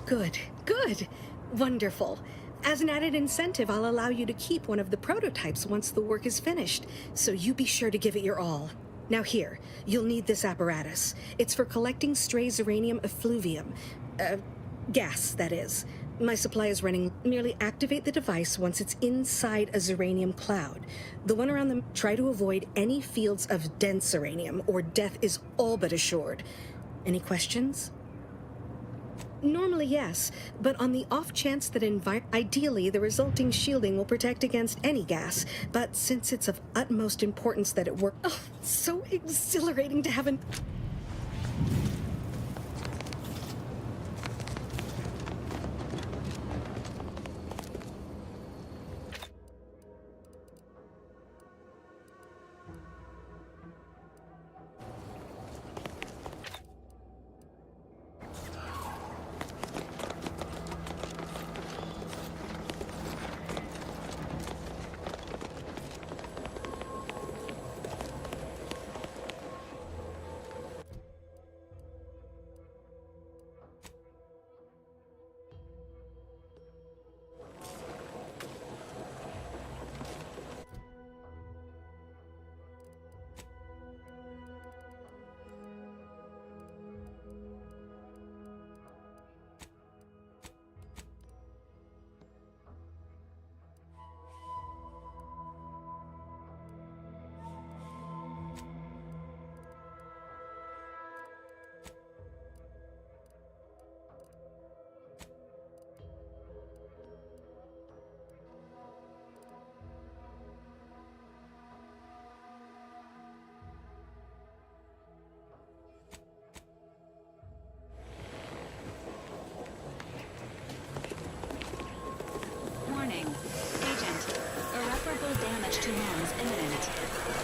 Good, good. Wonderful. As an added incentive, I'll allow you to keep one of the prototypes once the work is finished, so you be sure to give it your all. Now here, you'll need this apparatus. It's for collecting stray Zeranium effluvium. Gas, that is. My supply is running. Merely activate the device once it's inside a Zeranium cloud. The one around them, try to avoid any fields of dense Zeranium, or death is all but assured. Any questions? Normally, yes, but on the off chance that ideally the resulting shielding will protect against any gas, but since it's of utmost importance that it work— Oh, so exhilarating to have an— Warning. Agent. Irreparable damage to lungs imminent.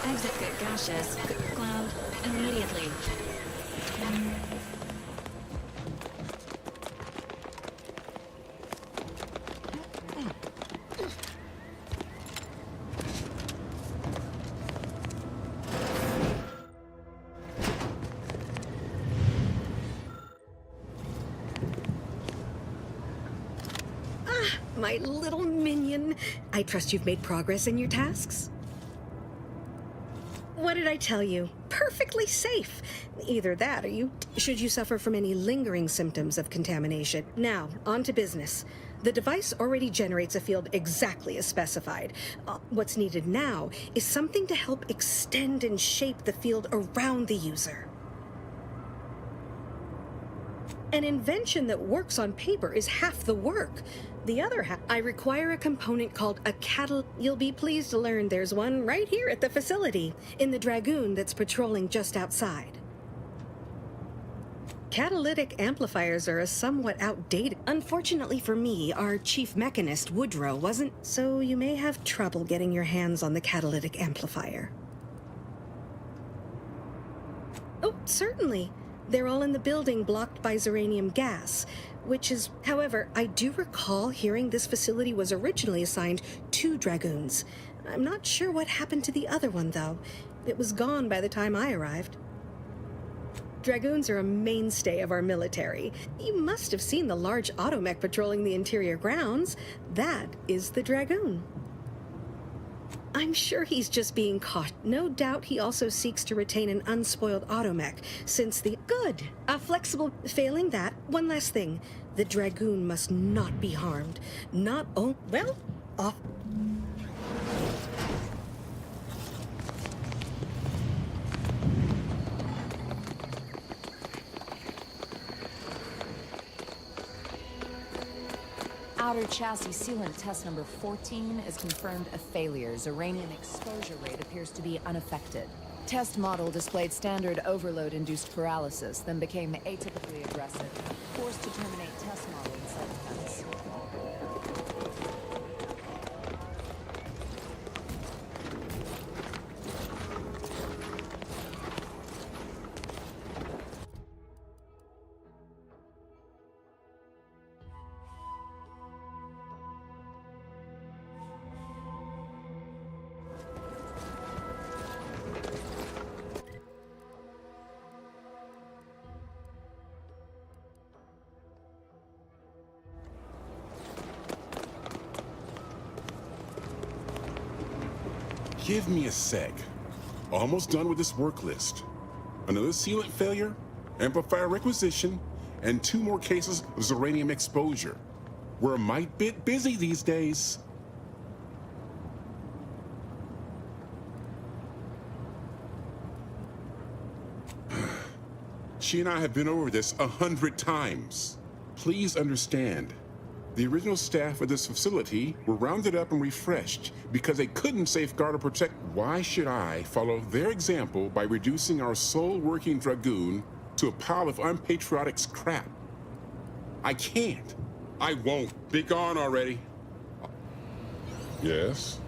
Exit gaseous. Cloud. Immediately. My little minion. I trust you've made progress in your tasks? What did I tell you? Perfectly safe. Either that or should you suffer from any lingering symptoms of contamination. Now, on to business. The device already generates a field exactly as specified. What's needed now is something to help extend and shape the field around the user. An invention that works on paper is half the work. The other half— I require a component called a You'll be pleased to learn there's one right here at the facility, in the Dragoon that's patrolling just outside. Catalytic amplifiers are a somewhat outdated— Unfortunately for me, our chief mechanist, Woodrow, wasn't— So you may have trouble getting your hands on the catalytic amplifier. Oh, certainly. They're all in the building blocked by Zeranium gas, which is— However, I do recall hearing this facility was originally assigned 2 Dragoons. I'm not sure what happened to the other one, though. It was gone by the time I arrived. Dragoons are a mainstay of our military. You must have seen the large automech patrolling the interior grounds. That is the Dragoon. I'm sure he's just being caught. No doubt he also seeks to retain an unspoiled automech, since the— Good! A flexible— Failing that, one last thing. The Dragoon must not be harmed. Not— Oh, well, off— Outer chassis sealant test number 14 is confirmed a failure. Zeranium exposure rate appears to be unaffected. Test model displayed standard overload-induced paralysis, then became atypically aggressive. Forced to terminate test model in self-defense. Give me a sec. Almost done with this work list. Another sealant failure, amplifier requisition, and 2 more cases of Zeranium exposure. We're a mite bit busy these days. She and I have been over this 100 times. Please understand, the original staff of this facility were rounded up and refreshed because they couldn't safeguard or protect. Why should I follow their example by reducing our sole working Dragoon to a pile of unpatriotic scrap? I can't. I won't. Be gone already. Yes?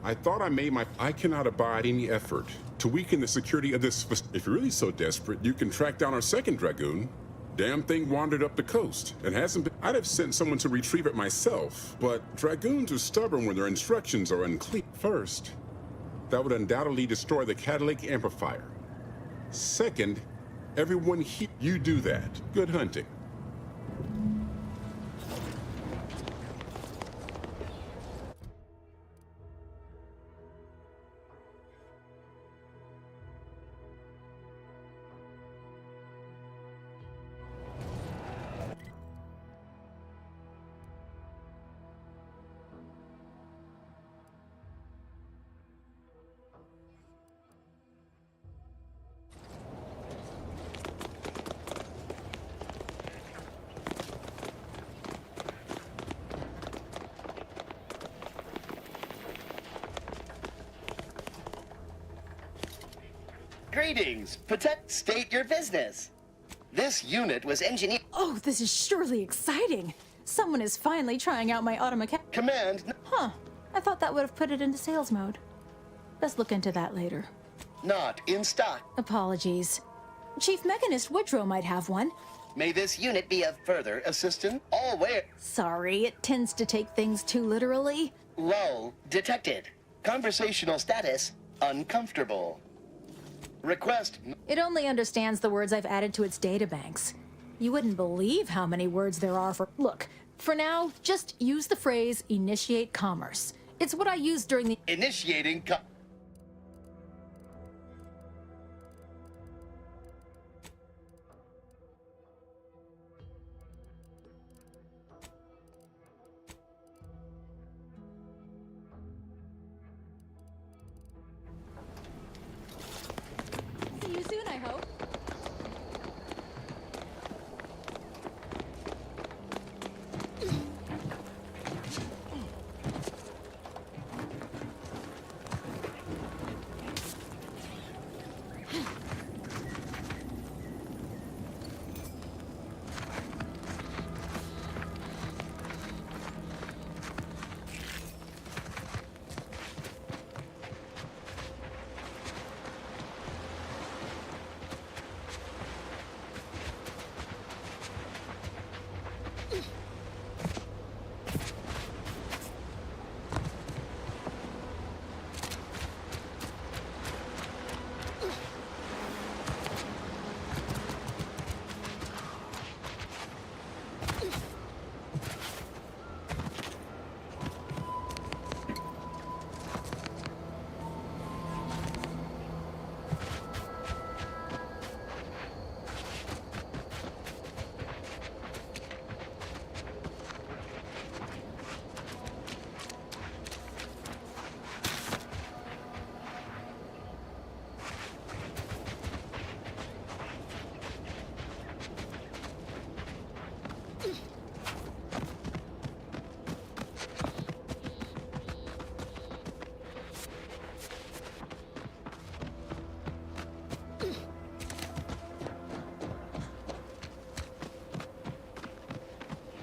I thought I made my... I cannot abide any effort to weaken the security of this... If you're really so desperate, you can track down our second Dragoon. Damn thing wandered up the coast and hasn't been... I'd have sent someone to retrieve it myself, but Dragoons are stubborn when their instructions are unclear. First, that would undoubtedly destroy the catalytic amplifier. Second, everyone here... You do that. Good hunting. Greetings. State your business. This unit was engineered. Oh, this is surely exciting. Someone is finally trying out my automechanic. Command. Huh. I thought that would have put it into sales mode. Let's look into that later. Not in stock. Apologies. Chief Mechanist Woodrow might have one. May this unit be of further assistance. All where. Sorry, it tends to take things too literally. Lull detected. Conversational status uncomfortable. Request. It only understands the words I've added to its databanks. You wouldn't believe how many words there are for... Look, for now, just use the phrase initiate commerce. It's what I used during the... Initiating See you soon, I hope.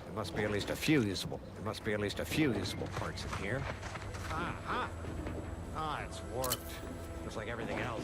There must be at least a few usable. There must be at least a few usable parts in here. Ah, it's warped. Just like everything else.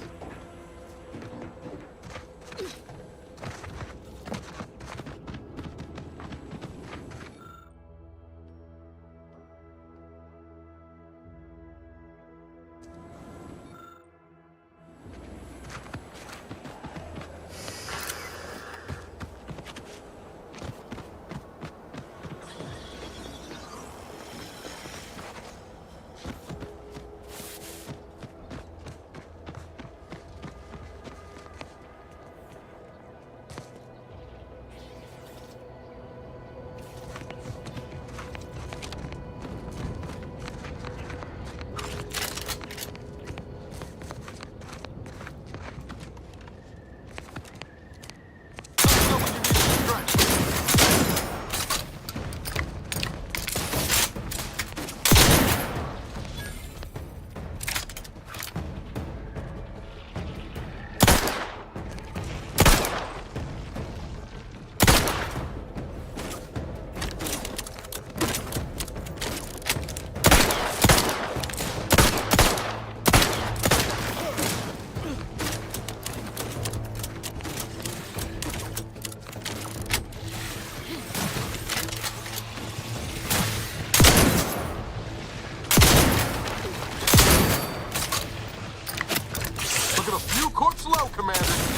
slow, Commander.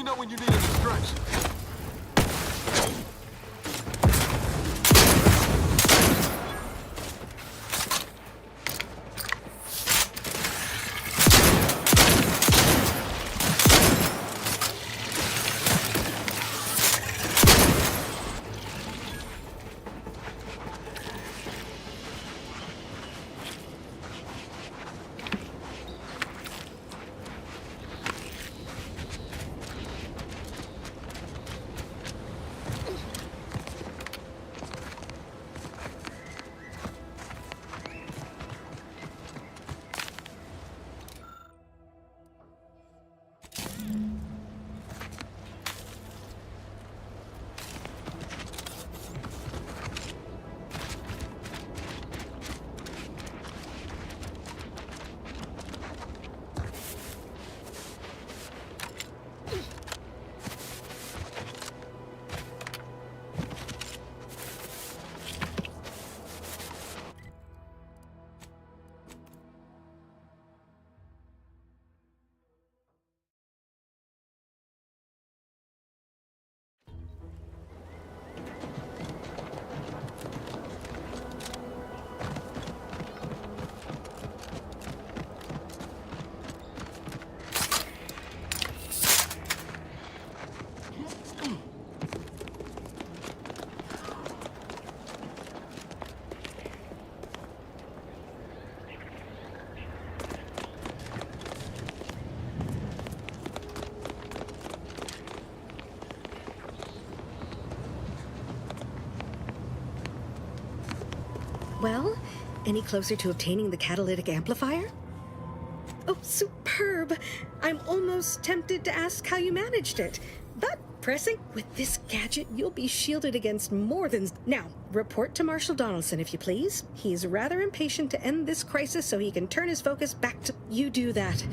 know when you need a distraction. Well, any closer to obtaining the catalytic amplifier? Oh, superb! I'm almost tempted to ask how you managed it. But pressing with this gadget, you'll be shielded against more than... Now, report to Marshal Donaldson, if you please. He's rather impatient to end this crisis so he can turn his focus back to... You do that.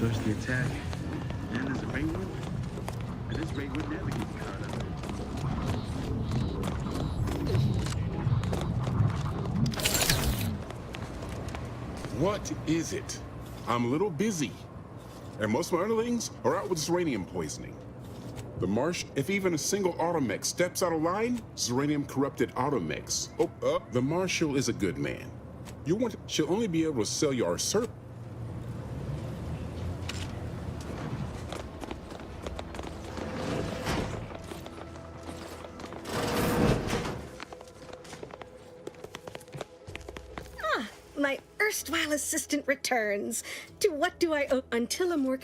push the attack. And there's a Rainwood. And this Rainwood never gets caught up. What is it? I'm a little busy. And most of my underlings are out with Zeranium poisoning. The Marsh, if even a single automech steps out of line, Zeranium corrupted automechs. The Marshal is a good man. She'll only be able to sell you our surplus. My erstwhile assistant returns. To what do I owe until a more...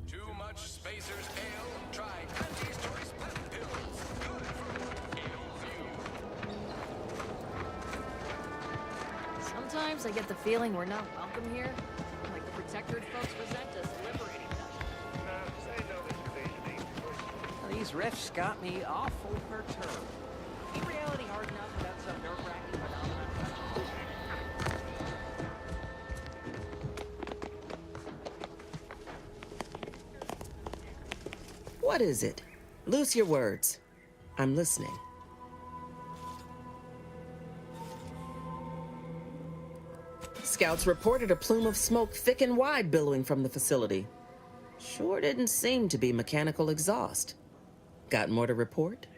Too much Spacers Ale? Try Auntie's Choice Pep Pills. Good for ails you. Sometimes I get the feeling we're not welcome here. Like the Protectorate folks resent us liberating them. These riffs got me awful perturbed. Ain't reality hard enough without some nerve-wracking phenomenon? What is it? Loose your words. I'm listening. Scouts reported a plume of smoke thick and wide billowing from the facility. Sure didn't seem to be mechanical exhaust. Got more to report?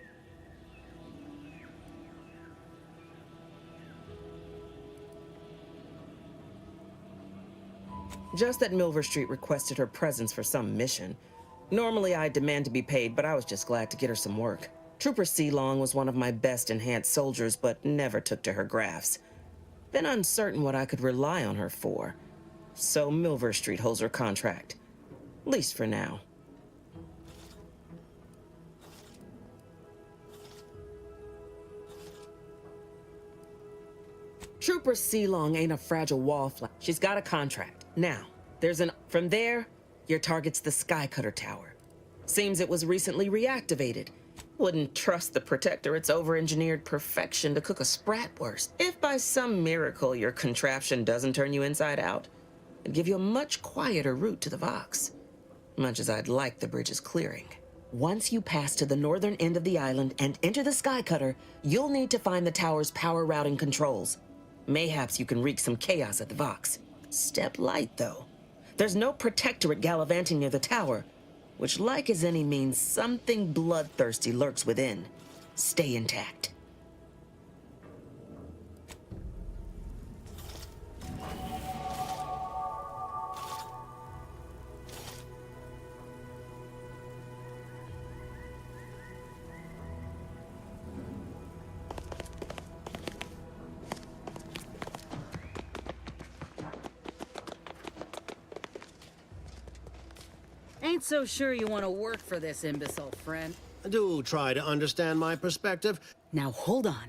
Just that Milver Street requested her presence for some mission. Normally I'd demand to be paid, but I was just glad to get her some work. Trooper Sealong was one of my best enhanced soldiers, but never took to her grafts. Been uncertain what I could rely on her for. So Milver Street holds her contract. At least for now. Trooper Sealong ain't a fragile wallflower. She's got a contract. Now, from there, your target's the Skycutter Tower. Seems it was recently reactivated. Wouldn't trust the Protectorate's over-engineered perfection to cook a Spratwurst. If by some miracle your contraption doesn't turn you inside out, it'd give you a much quieter route to the Vox. Much as I'd like the bridge's clearing. Once you pass to the northern end of the island and enter the Skycutter, you'll need to find the tower's power routing controls. Mayhaps you can wreak some chaos at the Vox. Step light, though. There's no Protectorate gallivanting near the tower, which, like as any, means something bloodthirsty lurks within. Stay intact. Ain't so sure you want to work for this imbecile, friend. Do try to understand my perspective. Now hold on.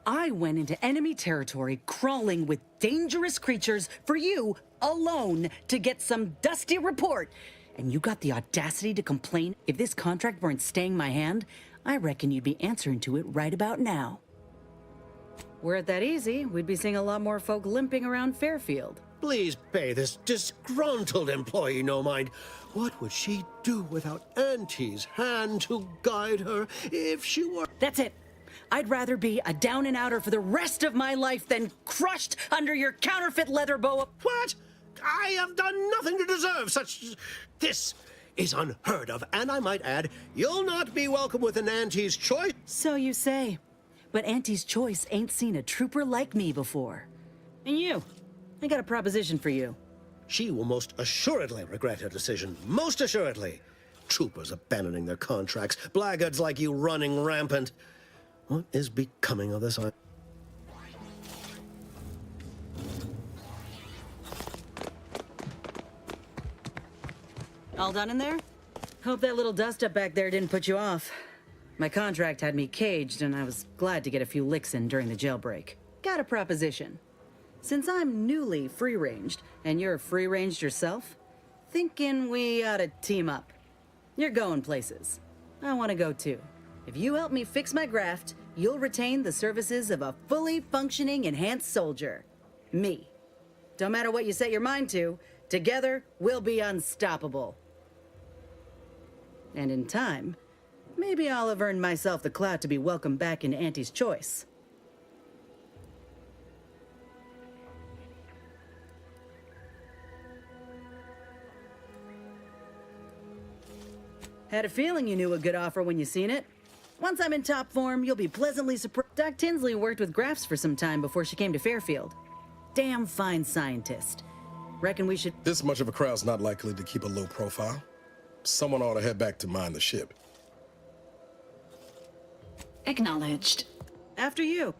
I went into enemy territory crawling with dangerous creatures for you alone to get some dusty report. And you got the audacity to complain? If this contract weren't staying my hand, I reckon you'd be answering to it right about now. Were it that easy, we'd be seeing a lot more folk limping around Fairfield. Please pay this disgruntled employee no mind. What would she do without Auntie's hand to guide her if she were... That's it. I'd rather be a down-and-outer for the rest of my life than crushed under your counterfeit leather boa... What? I have done nothing to deserve such... This is unheard of, and I might add, you'll not be welcome with an Auntie's Choice. So you say. But Auntie's Choice ain't seen a trooper like me before. And you. I got a proposition for you. She will most assuredly regret her decision. Most assuredly. Troopers abandoning their contracts. Blackguards like you running rampant. What is becoming of this? All done in there? Hope that little dust-up back there didn't put you off. My contract had me caged, and I was glad to get a few licks in during the jailbreak. Got a proposition. Since I'm newly free-ranged, and you're free-ranged yourself, thinking we ought to team up. You're going places. I want to go too. If you help me fix my graft, you'll retain the services of a fully functioning enhanced soldier. Me. Don't matter what you set your mind to, together we'll be unstoppable. And in time, maybe I'll have earned myself the clout to be welcomed back into Auntie's Choice. Had a feeling you knew a good offer when you seen it. Once I'm in top form, you'll be pleasantly surprised. Doc Tinsley worked with Grafts for some time before she came to Fairfield. Damn fine scientist. Reckon we should... This much of a crowd's not likely to keep a low profile. Someone ought to head back to mind the ship. Acknowledged. After you.